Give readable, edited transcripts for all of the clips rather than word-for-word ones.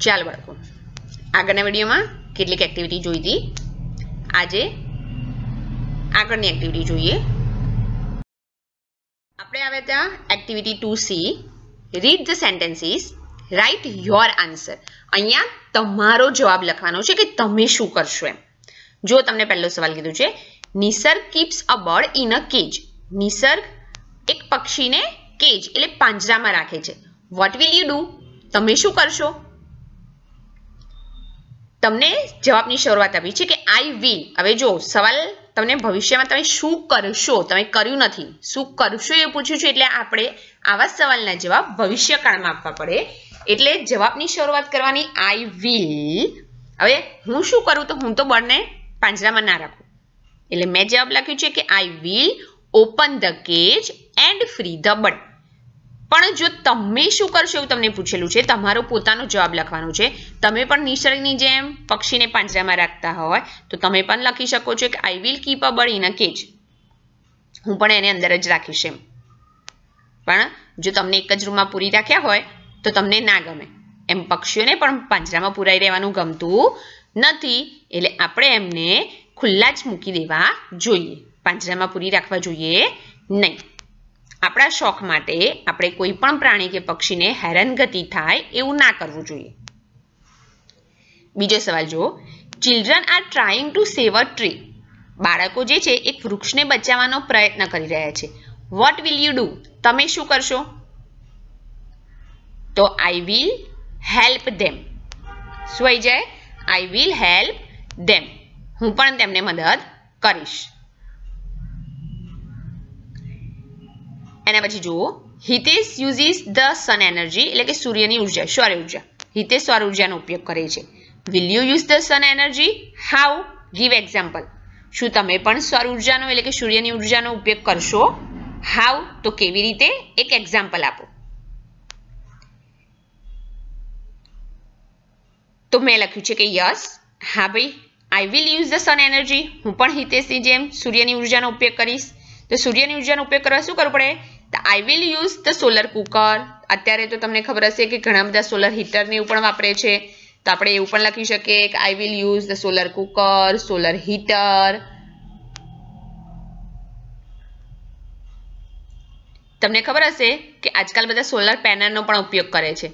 ચાલો બાળકો, આગળના વિડીયોમાં કેટલીક એક્ટિવિટી જોઈ હતી. આજે આગળની એક્ટિવિટી જોઈએ. આપણે આવ્યા ત્યાં activity 2C, read the sentences, write your answer. અહીંયા તમારો જવાબ લખવાનો છે કે તમે શું કરશો એમ. જો તમને પહેલો સવાલ કીધું છે, Nisarg keeps a bird in a cage. Nisarg એક પક્ષીને કેજ એટલે પાંજરામાં રાખે છે. What will you do? તમે શું કરશો? તમને જવાબની શરૂઆત આપી છે કે આઈ વિલ. હવે જો સવાલ તમને ભવિષ્યમાં તમે શું કરશો, તમે કર્યું નથી, શું કરશો એ પૂછ્યું છે, એટલે આપણે આવા સવાલના જવાબ ભવિષ્યકાળમાં આપવા પડે. એટલે જવાબની શરૂઆત કરવાની આઈ વિલ. હવે હું શું કરું? તો હું તો બર્ડને પાંજરામાં ના રાખું, એટલે મેં જવાબ લખ્યું છે કે I will open the cage and free the bird. પણ જો તમે શું કરશો એવું તમને પૂછેલું છે, તમારો પોતાનો જવાબ લખવાનો છે. તમે પણ નિસર્ગની જેમ પક્ષીને પાંજરામાં રાખતા હોય તો તમે પણ લખી શકો છો કે I will keep a bird in a cage. હું પણ એને અંદર જ રાખીશ એમ. પણ જો તમને એક જ રૂમમાં પૂરી રાખ્યા હોય તો તમને ના ગમે. એમ પક્ષીઓને પણ પાંજરામાં પૂરાઈ રહેવાનું ગમતું નથી, એટલે આપણે એમને ખુલ્લા જ મૂકી દેવા જોઈએ, પાંજરામાં પૂરી રાખવા જોઈએ નહીં. આપણા શોખ માટે આપણે કોઈ પણ પ્રાણી કે પક્ષીને હેરાનગતિ થાય એવું ના કરવું જોઈએ. બીજો સવાલ જો, children are trying to save a tree. બાળકો જે છે એક વૃક્ષને બચાવવાનો પ્રયત્ન કરી રહ્યા છે. What will you do? તમે શું કરશો? તો આઈ વિલ હેલ્પ ધેમ. શું આવી જાય? આઈ વિલ હેલ્પ ધેમ. હું પણ તેમને મદદ કરીશ. એના પછી જુઓ, Hitesh uses the sun energy, એટલે કે સૂર્યની ઉર્જા, સૌર ઉર્જા. હિતેશ સૌર ઉર્જાનો ઉપયોગ કરે છે. Will you use the sun energy? How? Give example. શું તમે પણ સૌર ઉર્જાનો એટલે કે સૂર્યની ઉર્જાનો ઉપયોગ કરશો? હાઉ? તો કેવી રીતે? એક એક્ઝામ્પલ આપો. તો મેં લખ્યું છે કે યસ, હા ભાઈ, I will use the sun energy. હું પણ હિતેશની જેમ સૂર્યની ઉર્જાનો ઉપયોગ કરીશ. તો સૂર્યની ઉર્જાનો ઉપયોગ કરવા શું કરવું પડે? તો I will use the solar cooker. અત્યારે તો તમને ખબર હશે કે ઘણા બધા સોલર હીટરને એવું પણ વાપરે છે, તો આપણે એવું પણ લખી શકીએ કે I will use the solar cooker, solar heater. તમને ખબર હશે કે આજકાલ બધા સોલર પેનલનો પણ ઉપયોગ કરે છે.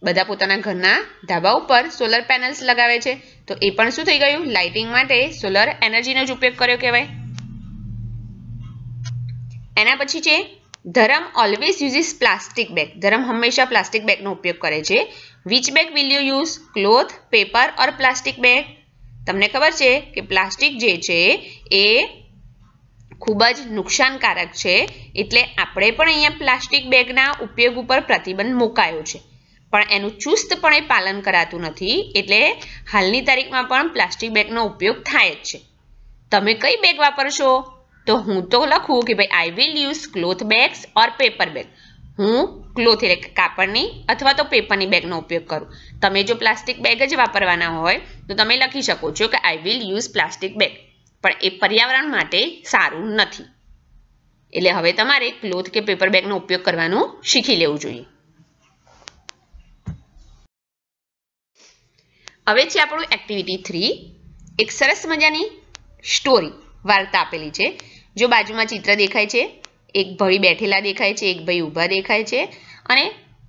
બધા પોતાના ઘરના ધાબા ઉપર સોલર પેનલ્સ લગાવે છે, તો એ પણ શું થઈ ગયું? લાઇટિંગ માટે સોલર એનર્જીનો જ ઉપયોગ કર્યો કહેવાય. એના પછી છે, ધરમ ઓલવેઝ યુઝિસ પ્લાસ્ટિક બેગ. ધરમ હંમેશા પ્લાસ્ટિક બેગનો ઉપયોગ કરે છે. Which bag will you use? Cloth, paper or plastic bag? તમને ખબર છે કે પ્લાસ્ટિક જે છે એ ખૂબ જ નુકસાનકારક છે, એટલે આપણે પણ અહીંયા પ્લાસ્ટિક બેગના ઉપયોગ ઉપર પ્રતિબંધ મુકાયો છે. પણ એનું ચુસ્તપણે પાલન કરાતું નથી, એટલે હાલની તારીખમાં પણ પ્લાસ્ટિક બેગનો ઉપયોગ થાય જ છે. તમે કઈ બેગ વાપરશો? તો હું તો લખું કે ભાઈ I will use cloth bags or paper bag. હું ક્લોથ એટલે કાપડની અથવા તો પેપરની બેગનો ઉપયોગ કરું. તમે જો પ્લાસ્ટિક બેગ જ વાપરવાના હોય તો તમે લખી શકો છો કે I will use plastic bag. પણ એ પર્યાવરણ માટે સારું નથી, એટલે હવે તમારે ક્લોથ કે પેપર બેગનો ઉપયોગ કરવાનું શીખી લેવું જોઈએ. હવે છે આપણું એક્ટિવિટી 3. એક સરસ મજાની સ્ટોરી, વાર્તા આપેલી છે. જો બાજુમાં ચિત્ર દેખાય છે, એક ભાઈ બેઠેલા દેખાય છે, એક ભાઈ ઊભા દેખાય છે, અને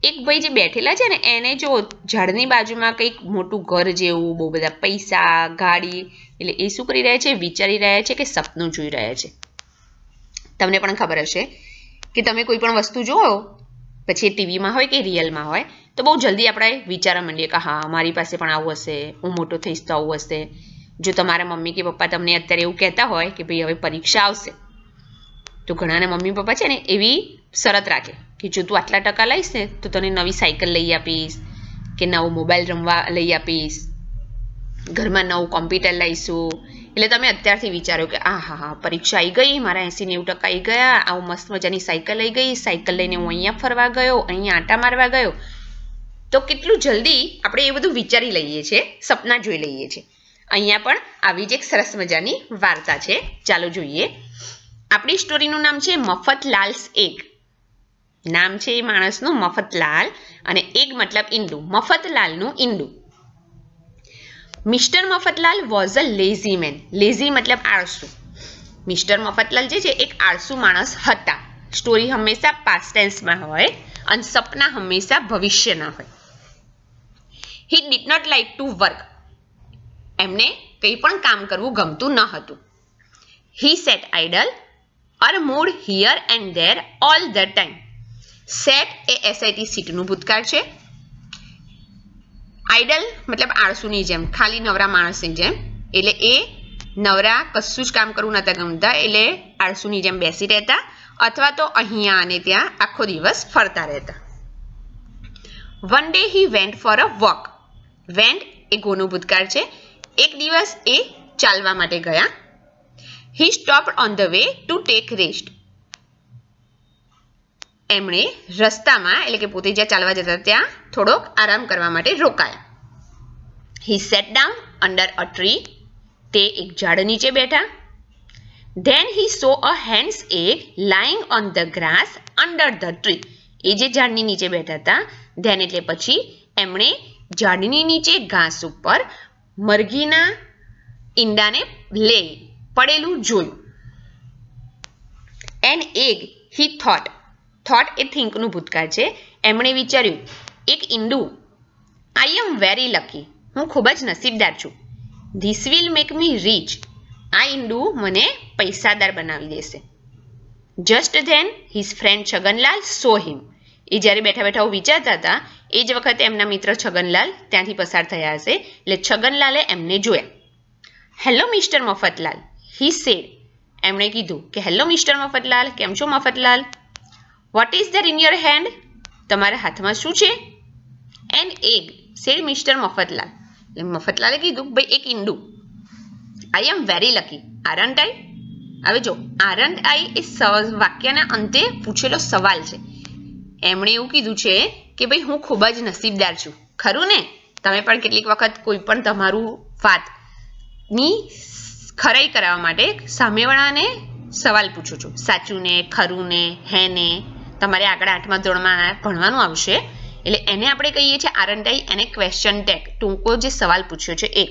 એક ભાઈ જે બેઠેલા છે ને એને જો ઝાડની બાજુમાં કંઈક મોટું ઘર જેવું, બહુ બધા પૈસા, ગાડી, એટલે એ શું કરી રહ્યા છે? વિચારી રહ્યા છે કે સપનું જોઈ રહ્યા છે. તમને પણ ખબર હશે કે તમે કોઈ પણ વસ્તુ જોવો, પછી એ ટીવીમાં હોય કે રિયલમાં હોય, તો બહુ જલ્દી આપણે વિચારવા માંડીએ કે હા મારી પાસે પણ આવું હશે, હું મોટો થઈશ તો આવું હશે. જો તમારા મમ્મી કે પપ્પા તમને અત્યારે એવું કહેતા હોય કે ભાઈ હવે પરીક્ષા આવશે, તો ઘણાના મમ્મી પપ્પા છે ને એવી શરત રાખે કે જો તું આટલા ટકા લઈશ ને તો તને નવી સાયકલ લઈ આપીશ, કે નવો મોબાઈલ રમવા લઈ આપીશ, ઘરમાં નવું કોમ્પ્યુટર લઈશું. એટલે તમે અત્યારથી વિચારો કે હા પરીક્ષા આવી ગઈ, મારા 80-90% આવી ગયા, આવું મસ્ત મજાની સાયકલ લઈ ગઈ, સાયકલ લઈને હું અહીંયા ફરવા ગયો, અહીંયા આંટા મારવા ગયો. તો કેટલું જલ્દી આપણે એ બધું વિચારી લઈએ છીએ, સપના જોઈ લઈએ છીએ. અહીંયા પણ આવી જ એક સરસ મજાની વાર્તા છે, ચાલો જોઈએ. આપણી સ્ટોરીનું નામ છે મફતલાલ્સ એગ. નામ છે એ માણસનું મફતલાલ અને એગ મતલબ ઈંડું, મફતલાલનું ઈંડું. Mister Mafatlal was a lazy man. Lazy મતલબ આળસુ. મિસ્ટર મફતલાલ જે છે એક આળસુ માણસ હતા. સ્ટોરી હંમેશા પાસ્ટ ટેન્સમાં હોય અને સપના હંમેશા ભવિષ્યના હોય. He did not like to work. એમને કંઈ પણ કામ કરવું ગમતું ન હતું. He set idle or moved here and there all the time. Set એ SAT સીટનું ભૂતકાળ છે. આઇડલ મતલબ આળસુની જેમ, ખાલી નવરા માણસની જેમ. એટલે એ નવરા કશું જ કામ કરવું નતા ગમતા, એટલે આળસુની જેમ બેસી રહેતા અથવા તો અહીંયા અને ત્યાં આખો દિવસ ફરતા રહેતા. One day he went for a walk. Went એ ગોનું ભૂતકાળ છે. એક દિવસ એ ચાલવા માટે ગયા. He stopped on the way to take rest. એમણે રસ્તામાં એટલે કે પોતે જ્યાં ચાલવા જતા ત્યાં થોડોક આરામ કરવા માટે રોકાયા. He sat down under a tree. તે એક ઝાડ નીચે બેઠા. Then he saw a hen's egg lying on the grass under the tree. એ જે ઝાડની નીચે બેઠા હતા, then એટલે પછી એમણે ઝાડની નીચે ઘાસ ઉપર મરઘીના ઈંડાને પડેલું જોયું. An egg he thought. Thought એ થિંકનું ભૂતકાળ છે. એમણે વિચાર્યું એક ઈંડું. I am very lucky. હું ખૂબ જ નસીબદાર છું. This will make me rich. આ ઈંડું મને પૈસાદાર બનાવી દેશે. Just then his friend Chhaganlal saw him. એ જ્યારે બેઠા બેઠા વિચારતા હતા એ જ વખતે એમના મિત્ર છગનલાલ ત્યાંથી પસાર થયા હશે, એટલે છગનલાલે એમને જોયા. Hello mister Mafatlal. He said. એમણે કીધું કે હેલો મિસ્ટર મફતલાલ, કેમ છો Mafatlal? What is there in your hand? તમારા હાથમાં શું છે? An egg said mister Mafatlal. એટલે મફતલાલે કીધું ભાઈ એક ઈંડું. I am very lucky. Aren't I? હવે જો આરન્ટ આઈ એ વાક્યના અંતે પૂછેલો સવાલ છે. એમણે એવું કીધું છે કે ભાઈ હું ખૂબ જ નસીબદાર છું. ખરું ને? તમે પણ કેટલીક વખત કોઈ પણ તમારું વાતની ખરાઈ કરાવવા માટે સામેવાળાને સવાલ પૂછો છો. સાચું ને, ખરું ને, હે ને. તમારે આગળ 8મા ધોરણમાં ભણવાનું આવશે, એટલે એને આપણે કહીએ છીએ આરંટાઈ, એને ક્વેશ્ચન ટેગ, ટૂંકો જે સવાલ પૂછ્યો છે એ.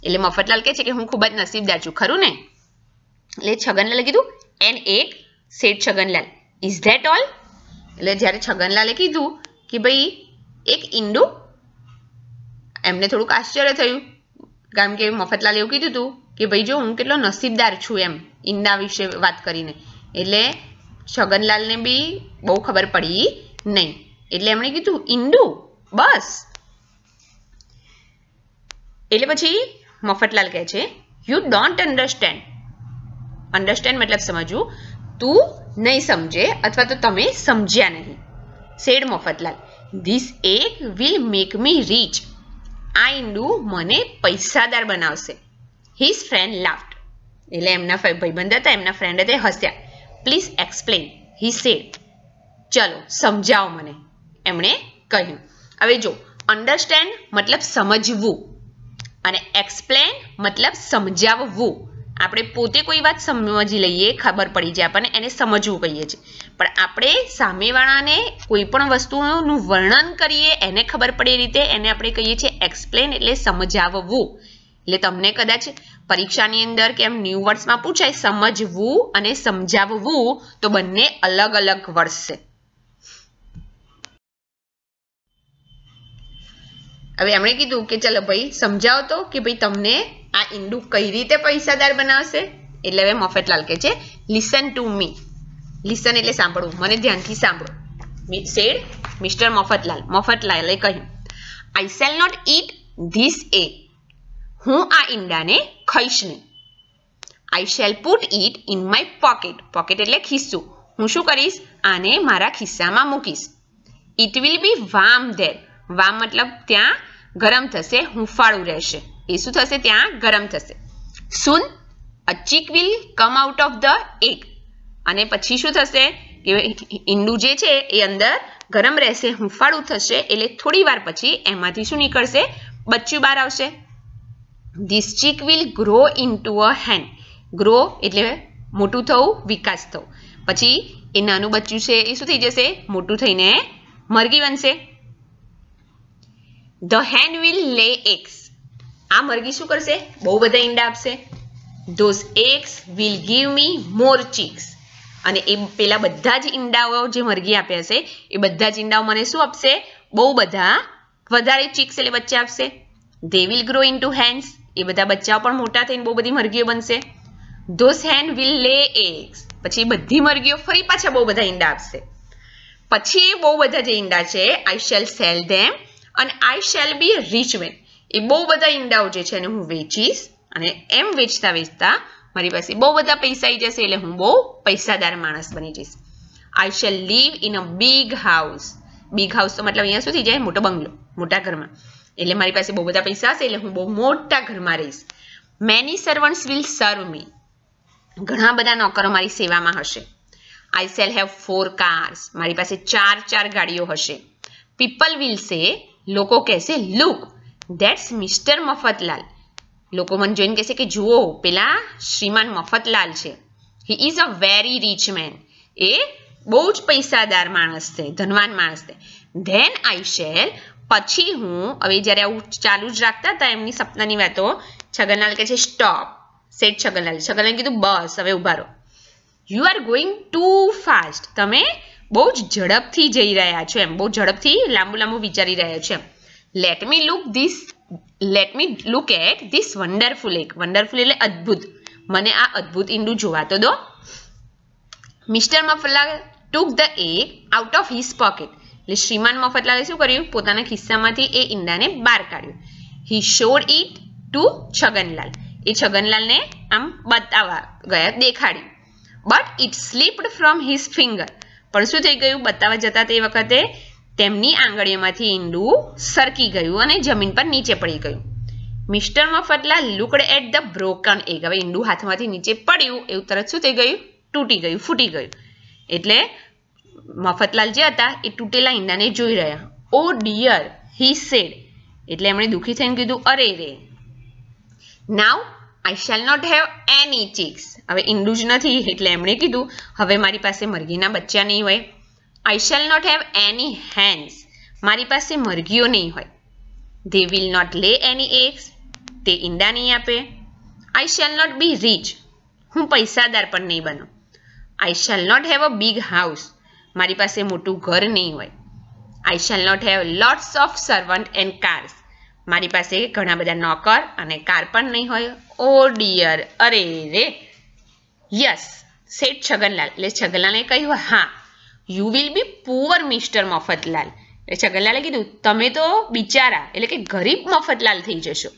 એટલે મફતલાલ કહે છે કે હું ખૂબ જ નસીબદાર છું. ખરું ને? એટલે છગનલાલે કીધું an egg said Chhaganlal. Is that all? એટલે જ્યારે છગનલાલે કીધું કે ભાઈ એક ઈંડું, એમને થોડુંક આશ્ચર્ય થયું, કારણ કે મફતલાલે એવું કીધું હતું કે ભાઈ જો હું કેટલો નસીબદાર છું એમ ઈંડા વિશે વાત કરીને. એટલે છગનલાલને બી બહુ ખબર પડી નહીં, એટલે એમણે કીધું ઈંડું બસ. એટલે પછી મફતલાલ કહે છે યુ ડોન્ટ અન્ડરસ્ટેન્ડ. અન્ડરસ્ટેન્ડ મતલબ સમજવું. તું નહીં સમજે અથવા તો તમે સમજ્યા નહીં. Said Mafatlal. This egg will make me rich. આ ઈંડું મને પૈસાદાર બનાવશે. His friend laughed. એટલે એમના ભાઈબંધ હતા, એમના ફ્રેન્ડ હતા, હસ્યા. Please explain. He said. ચલો સમજાવો મને, એમણે કહ્યું. હવે જો અન્ડરસ્ટેન્ડ મતલબ સમજવું અને એક્સપ્લેન મતલબ સમજાવવું. આપણે પોતે કોઈ વાત સમજી લઈએ, ખબર પડી જાય આપણને, એને સમજવું કહીએ છીએ. પણ આપણે સામેવાળાને કોઈ પણ વસ્તુનું વર્ણન કરીએ, એને ખબર પડે એ રીતે, એને આપણે કહીએ છીએ એક્સપ્લેન, એટલે સમજાવવું. એટલે તમને કદાચ પરીક્ષાની અંદર કે એમ ન્યૂ વર્ડ્સમાં પૂછાય સમજવું અને સમજાવવું, તો બંને અલગ અલગ વર્ડ્સ છે. હવે એમણે કીધું કે ચલો ભાઈ સમજાવો તો કે ભાઈ તમને આ ઈંડું કઈ રીતે પૈસાદાર બનાવશે. એટલે હવે મફતલાલ કહે છે લિસન ટુ મી. લિસન એટલે સાંભળવું, મને ધ્યાનથી સાંભળો. Sad mister Mafatlal. મફતલાલે કહ્યું I shall not eat this egg. હું આ ઈંડાને ખાઈશ નહીં. I shall put it in my pocket. Pocket એટલે ખિસ્સું. હું શું કરીશ? આને મારા ખિસ્સામાં મૂકીશ. It will be warm there. Warm મતલબ ત્યાં ગરમ થશે, હુંફાળું રહેશે. એ શું થશે? ત્યાં ગરમ થશે. Soon a chick will come out of the egg. અને પછી શું થશે કે ઈંડું જે છે એ અંદર ગરમ રહેશે, હુંફાળું થશે, એટલે થોડી વાર પછી એમાંથી શું નીકળશે? બચ્ચું બહાર આવશે. This chick will grow into a hen. Grow એટલે મોટું થવું, વિકાસ થવું. પછી એ નાનું બચ્ચું છે એ શું થઈ જશે? મોટું થઈને મરઘી બનશે. The hen will lay eggs. આ મરઘી શું કરશે? બહુ બધા ઈંડા આપશે. Those eggs will give me more chicks. અને એ પેલા બધા જ ઈંડાઓ જે મરઘી આપ્યા છે એ બધા જ ઈંડાઓ મને શું આપશે? બહુ બધા વધારે ચીક્સ એટલે બચ્ચા આપશે. They will grow into hens. એ બધા બચ્ચાઓ પણ મોટા થઈને બહુ બધી મરઘીઓ બનશે. Those hen will lay eggs. પછી બધી મરઘીઓ ફરી પાછા બહુ બધા ઈંડા આપશે. પછી બહુ બધા જે ઈંડા છે I shall sell them and I shall be a rich man. એ બહુ બધા ઈંડાઓ જે છે એને હું વેચીશ અને એમ વેચતા વેચતા મારી પાસે બહુ બધા પૈસા આવી જશે એટલે હું બહુ પૈસાદાર માણસ બની જઈશ. I shall live in a big house. Big house તો મતલબ અહીંયા શું થઈ જાય? મોટો બંગલો, મોટા ઘરમાં. એટલે મારી પાસે બહુ બધા પૈસા હશે એટલે હું બહુ મોટા ઘરમાં રહીશ. Many servants will serve me. ઘણા બધા નોકરો મારી સેવામાં હશે. I shall have 4 cars. મારી પાસે 4 ગાડીઓ હશે. People will say, લોકો કહેશે, look, that's Mr. મફતલાલ. લોકો મને જોઈને કહેશે કે જુઓ પેલા શ્રીમાન મફતલાલ છે. He is a very rich man. એ બહુ જ પૈસાદાર માણસ છે, ધનવાન માણસ છે. Then I shall, પછી હું, હવે જ્યારે આવું ચાલુ જ રાખતા હતા એમની સપનાની વાતો, છગનલાલ કહે છે સ્ટોપ. સેટ છગનલાલ. છગનલાલ કીધું બસ હવે ઉભા રહો. You are going to fast. તમે બહુ જ ઝડપથી જઈ રહ્યા છો એમ, બહુ ઝડપથી લાંબુ વિચારી રહ્યા છો એમ. Let me look at this wonderful egg. Wonderful એટલે અદ્ભુત. મને આ અદ્ભુત ઈંડું જોવા તો દો. Mister Mafatlal took the egg out of his pocket. એટલે શ્રીમાન મફતલાલે શું કર્યું? પોતાના ખિસ્સામાંથી એ ઈંડાને બહાર કાઢ્યું. He showed it to Chhaganlal. એ છગનલાલને આમ બતાવવા ગયા, દેખાડ્યું. But it slipped from his finger. પણ શું થઈ ગયું? બતાવવા જતા તે વખતે તેમની આંગળીઓમાંથી ઈંડું સરકી ગયું અને જમીન પર નીચે પડી ગયું. Mister Mafatlal looked at the broken egg. હવે ઈંડું હાથમાંથી નીચે પડ્યું એવું તરત શું થઈ ગયું? તૂટી ગયું, ફૂટી ગયું. એટલે મફતલાલ જે હતા એ તૂટેલા ઈંડાને જોઈ રહ્યા. Oh dear, he said. એટલે એમણે દુઃખી થઈને કીધું અરે રે. Now I shall not have any chicks. હવે ઈંડું જ નથી એટલે એમણે કીધું હવે મારી પાસે મરઘીના બચ્ચા નહીં હોય. I shall not have any hens. મારી પાસે મરઘીઓ નહીં હોય. ધે વિલ નોટ લે એની એગ્સ. તે ઈંડા નહીં આપે. I shall not be rich. હું પૈસાદાર પણ નહીં બનું. I shall not have a big house. મારી પાસે મોટું ઘર નહીં હોય. I shall not have lots of servant and cars. મારી પાસે ઘણા બધા નોકર અને કાર પણ નહીં હોય. ઓ ડિયર, અરે રે. Yes said Chhaganlal. એટલે છગનલાલે કહ્યું હા. You will be poor mister Mafatlal. એટલે છગનલાલે કીધું તમે તો બિચારા એટલે કે ગરીબ મફતલાલ થઈ જશો.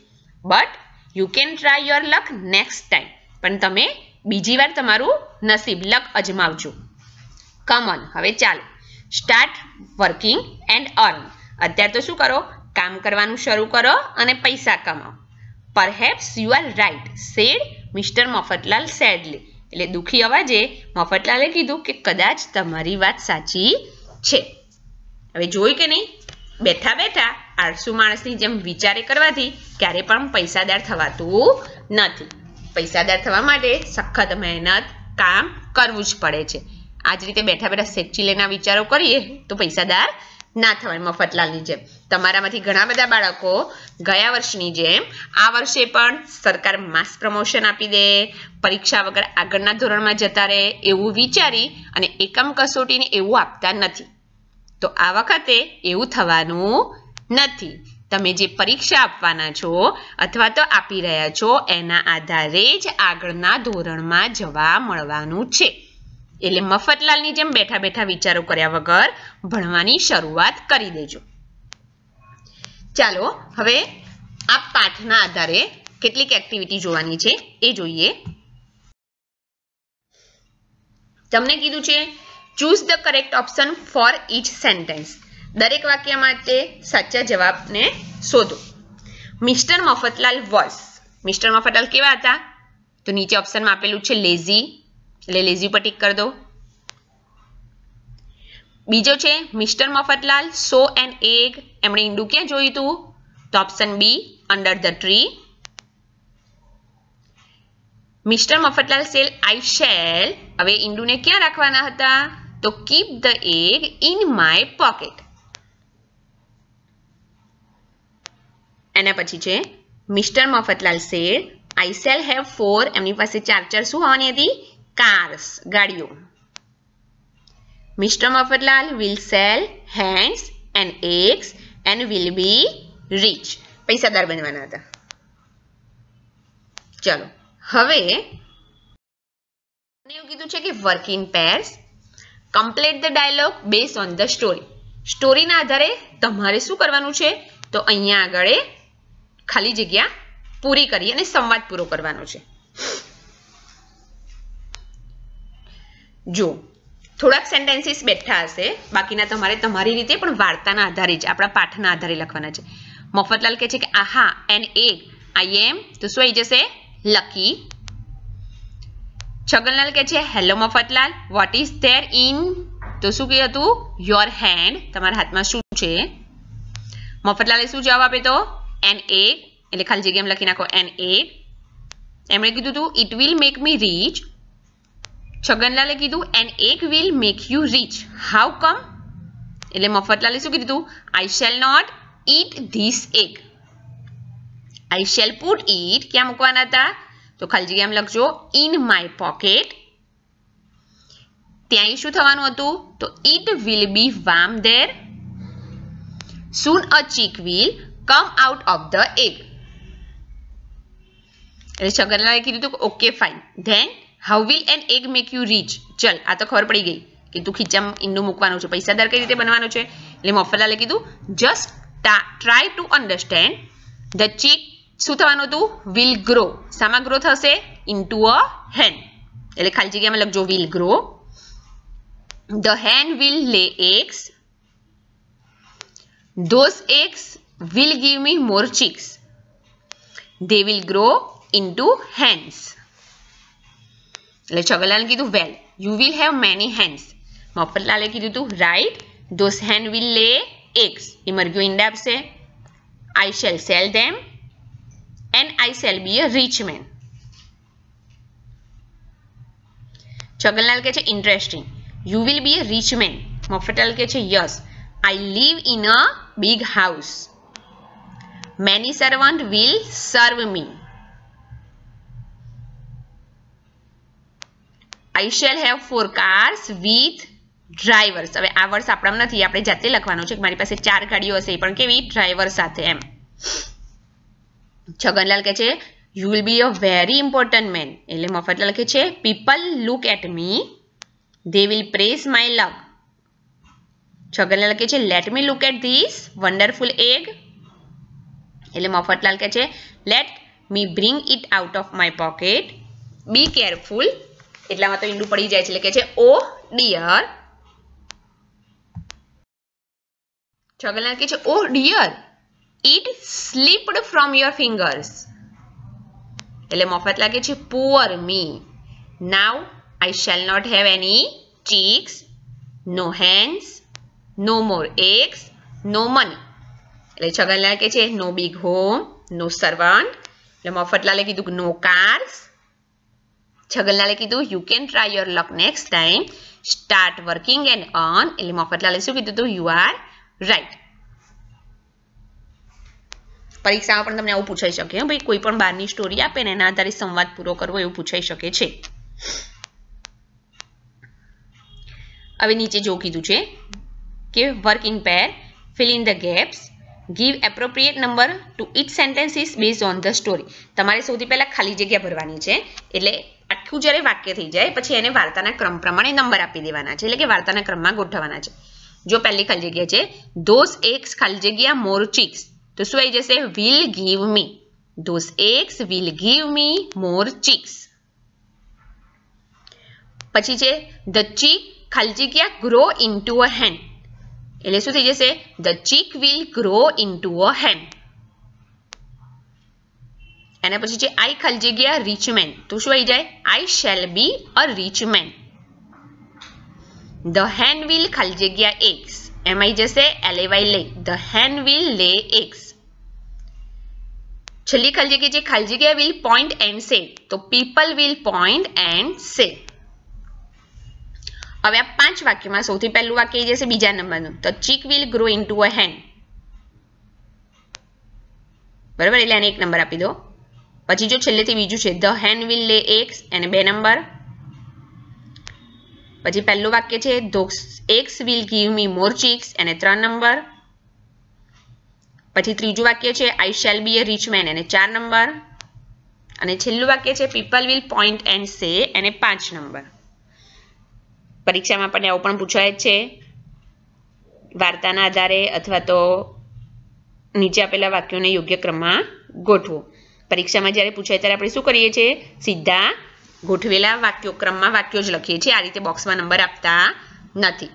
But you can try your luck next time. પણ તમે બીજી વાર તમારું નસીબ લક અજમાવજો. કમ ઓન, હવે ચાલો. Start working and earn. અત્યારે તો શું કરો? કામ કરવાનું શરૂ કરો અને પૈસા કમાઓ. Perhaps you are right said mister Mafatlal sadly. એટલે દુઃખી અવાજે મફતલાલે કીધું કે કદાચ તમારી વાત સાચી છે. હવે જોઈ કે નહીં? બેઠા બેઠા આળસુ માણસની જેમ વિચારે કરવાથી ક્યારે પણ પૈસાદાર થવાતું નથી. પૈસાદાર થવા માટે સખત મહેનત, કામ કરવું જ પડે છે. આ જ રીતે બેઠા બેઠા સેક્ચીલેના વિચારો કરીએ તો પૈસાદાર ના થવાય. મફતલાલની જેમ તમારામાંથી ઘણા બધા બાળકો ગયા વર્ષની જેમ આ વર્ષે પણ સરકાર માસ પ્રમોશન આપી દે, પરીક્ષા વગર આગળના ધોરણમાં જતા રહે એવું વિચારી અને એકમ કસોટીને એવું આપતા નથી. તો આ વખતે એવું થવાનું નથી. તમે જે પરીક્ષા આપવાના છો અથવા તો આપી રહ્યા છો એના આધારે જ આગળના ધોરણમાં જવા મળવાનું છે. એટલે મફતલાલની જેમ બેઠા બેઠા વિચારો કર્યા વગર ભણવાની શરૂઆત કરી દેજો. ચાલો હવે આ પાઠના આધારે કેટલીક એક્ટિવિટી જોવાની છે એ જોઈએ. તમને કીધું છે choose the correct option for each sentence. દરેક વાક્ય માટે સાચા જવાબને શોધો. Mister Mafatlal was. Mister Mafatlal કેવા હતા? તો નીચે ઓપ્શનમાં આપેલું છે લેઝી, એટલે લેઝી ઉપર ટીક કરી દો. બીજો છે Mister Mafatlal saw an egg. એમણે ઈંડું ક્યાં જોયું હતું? તો option B under the tree. Mister Mafatlal said I shall, હવે ઈંડુને ક્યાં રાખવાના હતા? તો keep the egg in my pocket. એના પછી છે Mister Mafatlal said I shall have 4, એમની પાસે 4 શું હોવાની હતી? કાર્સ, ગાડીઓ. Mister Mafatlal will sell hens and eggs and will be rich, પૈસાદાર બનવાના હતા. ચલો હવે એવું કીધું છે કે work in pairs, complete the dialogue base on the story. સ્ટોરીના આધારે તમારે શું કરવાનું છે? તો અહીંયા આગળ ખાલી જગ્યા પૂરી કરી અને સંવાદ પૂરો કરવાનો છે. જો થોડાક સેન્ટેન્સીસ બેઠા હશે, બાકીના તમારે તમારી રીતે પણ વાર્તાના આધારે જ આપણા પાઠના આધારે લખવાના છે. મફતલાલ કહે છે કે આહા એન એગ આઈ એમ, તો શું આવી જશે? લકી. છગનલાલ કહે છે hello Mafatlal what is there in, તો શું કહ્યું હતું? યોર હેન્ડ, તમારા હાથમાં શું છે? મફતલાલે શું જવાબ આપે? તો એન એગ, એટલે ખાલી જગ્યામાં લખી નાખો એન એગ. એમણે કીધું હતું it will make me rich. છગનલાલે કીધું an egg will make you rich, how come? એટલે મફતલાલે શું કીધું હતું? I shall not eat this egg. I shall put it, ક્યાં મૂકવાના હતા? તો ખાલી જગ્યામાં લખજો ઇન માય પોકેટ. ત્યાં શું થવાનું હતું? તો it will be warm there. Soon a chick will come out of the egg. એટલે છગનલાલે કીધું તો okay fine. Then how will an egg make you rich? ચલ આ તો ખબર પડી ગઈ કે તું ખીચામાં ઈંડું મૂકવાનું છે, પૈસાદાર કઈ રીતે બનવાનું છે. એટલે મફતલાલે કીધું just try to understand. The chick શું થવાનું હતું? Will grow. શામાં ગ્રો થશે? ઇન્ટુ અ હેન, એટલે ખાલી જગ્યામાં લખજો will grow. The hen will lay eggs. Those eggs will give me more chicks. They will grow into hens. એટલે છગનલાલે કીધું વેલ you will have many hens. મફતલાલે કીધું તું right, those hen will lay eggs. એ મરઘીઓ ઈંડા આપશે. I shall sell them and I shall be a rich man. Chhaganlal કહે છે interesting. You will be a rich man. Mafatlal કહે છે yes. I live in a big house. Many servants will serve me. I shall have 4 cars with drivers. હવે આ વર્ષ આપણામાં નથી, આપણે જાતે લખવાનું છે કે મારી પાસે 4 ગાડીઓ હશે, પણ કેવી? ડ્રાઈવર સાથે એમ. છગનલાલ કહે છે you will be a very important man. એટલે મફતલાલ કહે છે people look at me, they will praise my love. Chhaganlal કહે છે let me look at this wonderful egg. એટલે મફતલાલ કહે છે let me bring it out of my pocket. Be careful, એટલામાં તો ઈંડું પડી જાય છે, એટલે કહે છે ઓ ડિયર. છગનલાલ કહે છે oh dear it slipped from your fingers. એટલે મફતલાલ કહે છે poor me, now I shall not have any chicks, no hens, no more eggs, no money. એટલે છગનલાલ કહે છે no big home, no servant. એટલે મફતલાલે કીધું no cars. છગનલાલે કીધું you can try your luck next time, start working and earn. એટલે મફતલાલે શું કીધું તું? you are right. પરીક્ષામાં પણ તમને આવું પૂછાઈ શકે. ભાઈ કોઈ પણ બહારની સ્ટોરી આપે ને એના આધારે સંવાદ પૂરો કરવો એવું પૂછાઈ શકે છે. હવે નીચે જો કીધું છે કે work in pair, fill in the gaps, give appropriate number to each sentences based on the story. તમારે સૌથી પહેલા ખાલી જગ્યા ભરવાની છે, એટલે આખું જ્યારે વાક્ય થઈ જાય પછી એને વાર્તાના ક્રમ પ્રમાણે નંબર આપી દેવાના છે, એટલે કે વાર્તાના ક્રમમાં ગોઠવવાના છે. જો પહેલી ખાલી જગ્યા છે those eggs ખાલી જગ્યા more chicks, તો શું આવી જશે? will give me. those eggs will give me more chicks. પછી છે the chick ખાલી જગ્યા grow into a hen, એટલે શું થઈ જશે? the chick will grow into a hen. એના પછી છે I ખાલી જગ્યા rich man, તો શું આવી જાય? I shall be a rich man. the hen will ખાલી જગ્યા eggs, એમ આવી જશે lay lay, the hen will lay eggs. છેલ્લી ખાલી જગ્યા છે ખાલી જગ્યા વિલ પોઈન્ટ એન્ડ સે, તો people will point and say. હવે આ 5 વાક્યમાં સૌથી પહેલું વાક્ય જશે બીજા નંબરનું, તો ચીક વિલ ગ્રો ઇન્ટુ અ હેન. બરાબર, એટલે આને 1 નંબર આપી દો. પછી જો છેલ્લેથી બીજું છે the hen will lay eggs, એને 2 નંબર. પછી પહેલું વાક્ય છે those eggs will give me more chicks, એને 3 નંબર. પછી ત્રીજું વાક્ય છે I shall be a rich man, એને 4 નંબર. અને છેલ્લું વાક્ય છે people will point and say, એને 5 નંબર. પરીક્ષામાં આપણને આવું પણ પૂછાય જ છે, વાર્તાના આધારે અથવા તો નીચે આપેલા વાક્યોને યોગ્ય ક્રમમાં ગોઠવો. પરીક્ષામાં જ્યારે પૂછાય ત્યારે આપણે શું કરીએ છીએ, સીધા ગોઠવેલા વાક્યો ક્રમમાં વાક્યો જ લખીએ છીએ, આ રીતે બોક્સમાં નંબર આપતા નથી.